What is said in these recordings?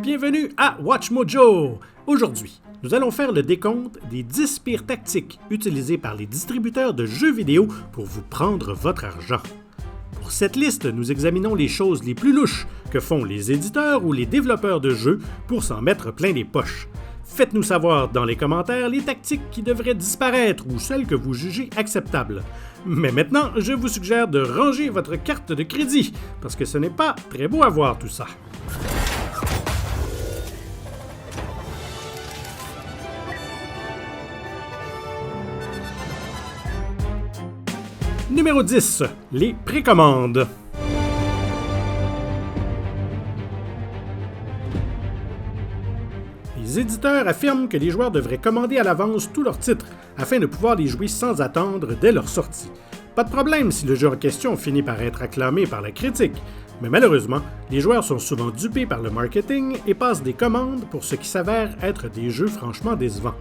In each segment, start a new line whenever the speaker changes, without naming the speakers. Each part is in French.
Bienvenue à Watch Mojo! Aujourd'hui, nous allons faire le décompte des 10 pires tactiques utilisées par les distributeurs de jeux vidéo pour vous prendre votre argent. Pour cette liste, nous examinons les choses les plus louches que font les éditeurs ou les développeurs de jeux pour s'en mettre plein les poches. Faites-nous savoir dans les commentaires les tactiques qui devraient disparaître ou celles que vous jugez acceptables. Mais maintenant, je vous suggère de ranger votre carte de crédit, parce que ce n'est pas très beau à voir tout ça. Numéro 10. Les précommandes. Les éditeurs affirment que les joueurs devraient commander à l'avance tous leurs titres afin de pouvoir les jouer sans attendre dès leur sortie. Pas de problème si le jeu en question finit par être acclamé par la critique, mais malheureusement, les joueurs sont souvent dupés par le marketing et passent des commandes pour ce qui s'avère être des jeux franchement décevants.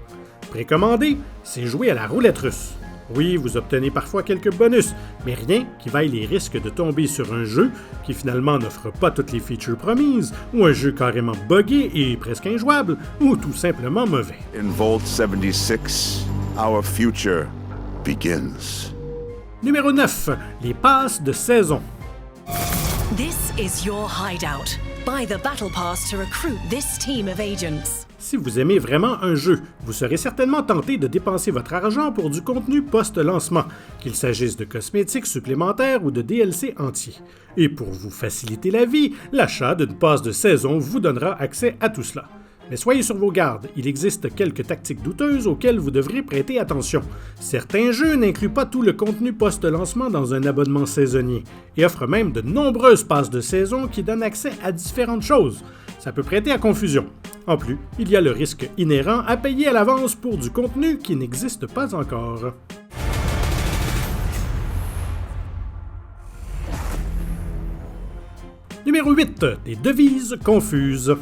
Précommander, c'est jouer à la roulette russe. Oui, vous obtenez parfois quelques bonus, mais rien qui vaille les risques de tomber sur un jeu qui finalement n'offre pas toutes les features promises, ou un jeu carrément buggé et presque injouable, ou tout simplement mauvais.
In Vault 76, our future begins.
Numéro 9. Les passes de saison.
This is your hideout. Buy the Battle Pass to recruit this team of agents.
Si vous aimez vraiment un jeu, vous serez certainement tenté de dépenser votre argent pour du contenu post-lancement, qu'il s'agisse de cosmétiques supplémentaires ou de DLC entiers. Et pour vous faciliter la vie, l'achat d'une passe de saison vous donnera accès à tout cela. Mais soyez sur vos gardes, il existe quelques tactiques douteuses auxquelles vous devrez prêter attention. Certains jeux n'incluent pas tout le contenu post-lancement dans un abonnement saisonnier, et offrent même de nombreuses passes de saison qui donnent accès à différentes choses. Ça peut prêter à confusion. En plus, il y a le risque inhérent à payer à l'avance pour du contenu qui n'existe pas encore. Numéro 8. Des devises confuses.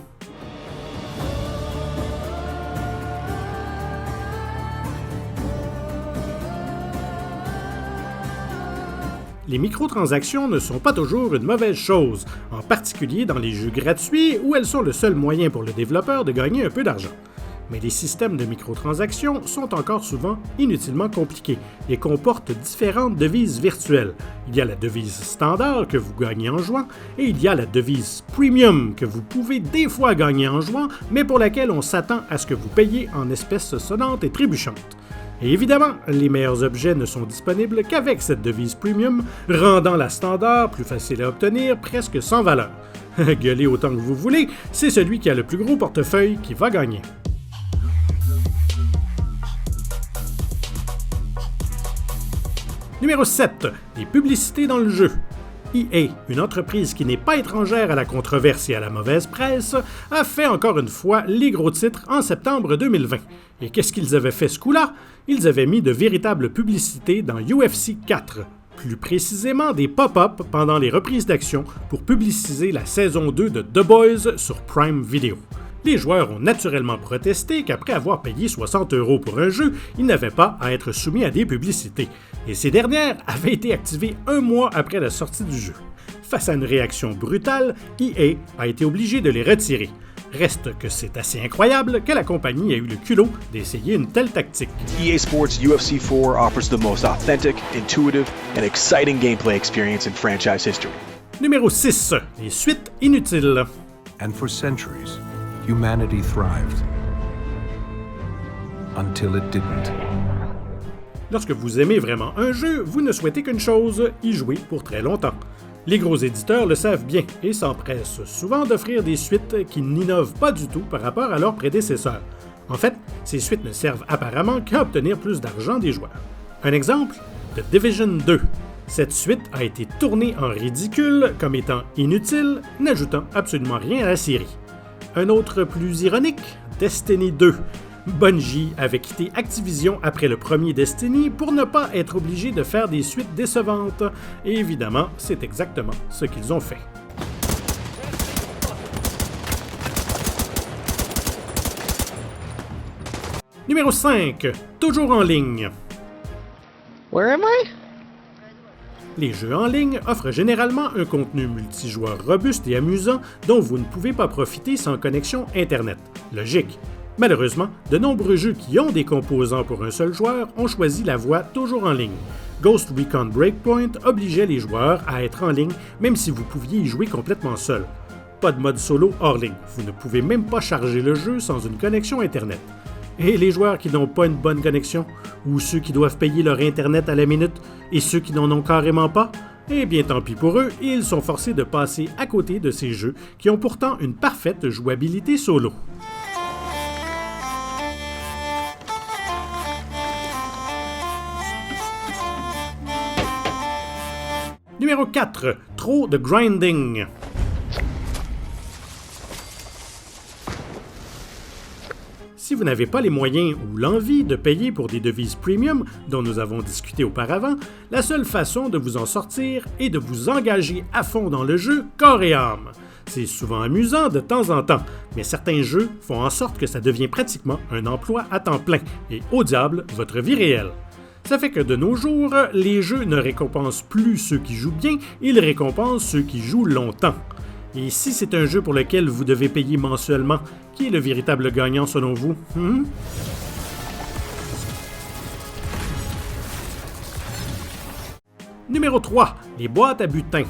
Les microtransactions ne sont pas toujours une mauvaise chose, en particulier dans les jeux gratuits où elles sont le seul moyen pour le développeur de gagner un peu d'argent. Mais les systèmes de microtransactions sont encore souvent inutilement compliqués et comportent différentes devises virtuelles. Il y a la devise standard que vous gagnez en jouant et il y a la devise premium que vous pouvez des fois gagner en jouant, mais pour laquelle on s'attend à ce que vous payiez en espèces sonnantes et trébuchantes. Et évidemment, les meilleurs objets ne sont disponibles qu'avec cette devise premium, rendant la standard plus facile à obtenir, presque sans valeur. Gueulez autant que vous voulez, c'est celui qui a le plus gros portefeuille qui va gagner. Numéro 7. Les publicités dans le jeu. EA, une entreprise qui n'est pas étrangère à la controverse et à la mauvaise presse, a fait encore une fois les gros titres en septembre 2020. Et qu'est-ce qu'ils avaient fait ce coup-là? Ils avaient mis de véritables publicités dans UFC 4, plus précisément des pop-up pendant les reprises d'action pour publiciser la saison 2 de The Boys sur Prime Video. Les joueurs ont naturellement protesté qu'après avoir payé 60 € pour un jeu, ils n'avaient pas à être soumis à des publicités, et ces dernières avaient été activées un mois après la sortie du jeu. Face à une réaction brutale, EA a été obligé de les retirer. Reste que c'est assez incroyable que la compagnie ait eu le culot d'essayer une telle tactique.
EA Sports UFC 4 offers the most authentic, intuitive, and exciting gameplay experience in franchise history.
Numéro 6. Les suites inutiles.
And for centuries, humanity thrived. Until it didn't.
Lorsque vous aimez vraiment un jeu, vous ne souhaitez qu'une chose, y jouer pour très longtemps. Les gros éditeurs le savent bien et s'empressent souvent d'offrir des suites qui n'innovent pas du tout par rapport à leurs prédécesseurs. En fait, ces suites ne servent apparemment qu'à obtenir plus d'argent des joueurs. Un exemple, The Division 2. Cette suite a été tournée en ridicule comme étant inutile, n'ajoutant absolument rien à la série. Un autre plus ironique, Destiny 2. Bungie avait quitté Activision après le premier Destiny pour ne pas être obligé de faire des suites décevantes. Et évidemment, c'est exactement ce qu'ils ont fait. Numéro 5. Toujours en ligne.
Where am I?
Les jeux en ligne offrent généralement un contenu multijoueur robuste et amusant dont vous ne pouvez pas profiter sans connexion Internet. Logique. Malheureusement, de nombreux jeux qui ont des composants pour un seul joueur ont choisi la voie toujours en ligne. Ghost Recon Breakpoint obligeait les joueurs à être en ligne même si vous pouviez y jouer complètement seul. Pas de mode solo hors ligne, vous ne pouvez même pas charger le jeu sans une connexion Internet. Et les joueurs qui n'ont pas une bonne connexion, ou ceux qui doivent payer leur Internet à la minute, et ceux qui n'en ont carrément pas, eh bien tant pis pour eux, ils sont forcés de passer à côté de ces jeux qui ont pourtant une parfaite jouabilité solo. Numéro 4. Trop de grinding. Si vous n'avez pas les moyens ou l'envie de payer pour des devises premium dont nous avons discuté auparavant, la seule façon de vous en sortir est de vous engager à fond dans le jeu corps et âme. C'est souvent amusant de temps en temps, mais certains jeux font en sorte que ça devient pratiquement un emploi à temps plein et au diable votre vie réelle. Ça fait que de nos jours, les jeux ne récompensent plus ceux qui jouent bien, ils récompensent ceux qui jouent longtemps. Et si c'est un jeu pour lequel vous devez payer mensuellement, qui est le véritable gagnant selon vous? Numéro 3. Les boîtes à butin.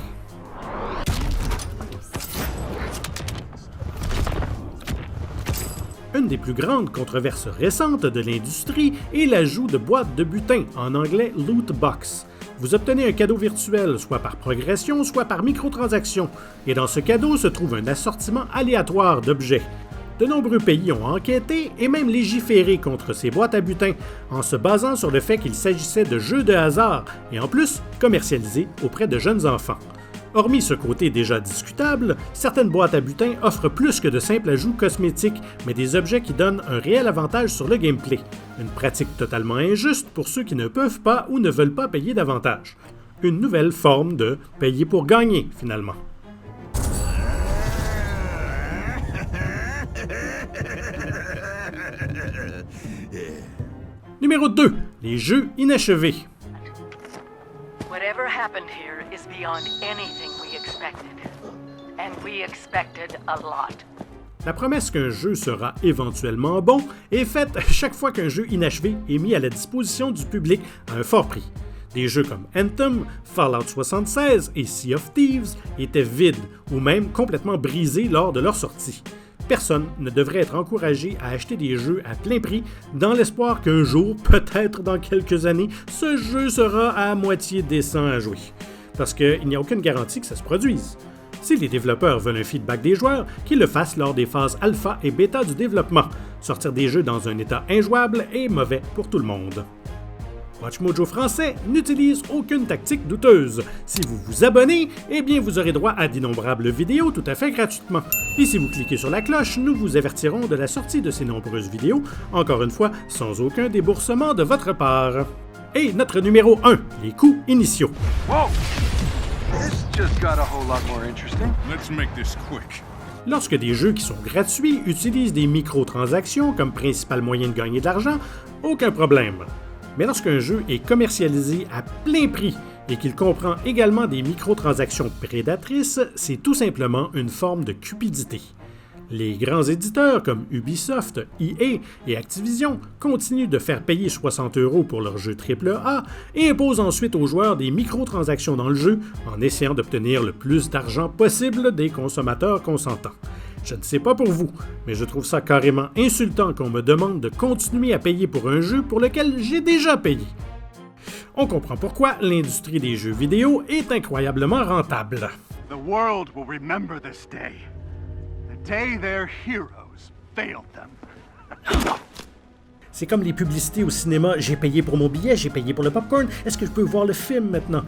Une des plus grandes controverses récentes de l'industrie est l'ajout de boîtes de butin, en anglais loot box. Vous obtenez un cadeau virtuel, soit par progression, soit par microtransaction, et dans ce cadeau se trouve un assortiment aléatoire d'objets. De nombreux pays ont enquêté et même légiféré contre ces boîtes à butin, en se basant sur le fait qu'il s'agissait de jeux de hasard, et en plus commercialisés auprès de jeunes enfants. Hormis ce côté déjà discutable, certaines boîtes à butin offrent plus que de simples ajouts cosmétiques, mais des objets qui donnent un réel avantage sur le gameplay. Une pratique totalement injuste pour ceux qui ne peuvent pas ou ne veulent pas payer davantage. Une nouvelle forme de payer pour gagner, finalement. Numéro 2. Les jeux inachevés.
Whatever happened here is beyond anything we expected. And we expected a lot.
La promesse qu'un jeu sera éventuellement bon est faite chaque fois qu'un jeu inachevé est mis à la disposition du public à un fort prix. Des jeux comme Anthem, Fallout 76 et Sea of Thieves étaient vides ou même complètement brisés lors de leur sortie. Personne ne devrait être encouragé à acheter des jeux à plein prix dans l'espoir qu'un jour, peut-être dans quelques années, ce jeu sera à moitié décent à jouer. Parce qu'il n'y a aucune garantie que ça se produise. Si les développeurs veulent un feedback des joueurs, qu'ils le fassent lors des phases alpha et bêta du développement. Sortir des jeux dans un état injouable est mauvais pour tout le monde. WatchMojo français n'utilise aucune tactique douteuse. Si vous vous abonnez, eh bien vous aurez droit à d'innombrables vidéos tout à fait gratuitement. Et si vous cliquez sur la cloche, nous vous avertirons de la sortie de ces nombreuses vidéos, encore une fois, sans aucun déboursement de votre part. Et notre numéro 1, les coûts initiaux.
Whoa! This just got a whole lot more interesting.
Let's make this quick.
Lorsque des jeux qui sont gratuits utilisent des microtransactions comme principal moyen de gagner de l'argent, aucun problème. Mais lorsqu'un jeu est commercialisé à plein prix et qu'il comprend également des microtransactions prédatrices, c'est tout simplement une forme de cupidité. Les grands éditeurs comme Ubisoft, EA et Activision continuent de faire payer 60 € pour leurs jeux AAA et imposent ensuite aux joueurs des microtransactions dans le jeu en essayant d'obtenir le plus d'argent possible des consommateurs consentants. Je ne sais pas pour vous, mais je trouve ça carrément insultant qu'on me demande de continuer à payer pour un jeu pour lequel j'ai déjà payé. On comprend pourquoi l'industrie des jeux vidéo est incroyablement rentable.
The world will remember this day. The day their heroes failed them.
C'est comme les publicités au cinéma. J'ai payé pour mon billet, j'ai payé pour le popcorn. Est-ce que je peux voir le film maintenant?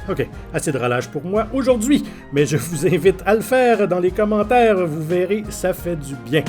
Ok, assez de râlage pour moi aujourd'hui, mais je vous invite à le faire dans les commentaires. Vous verrez, ça fait du bien.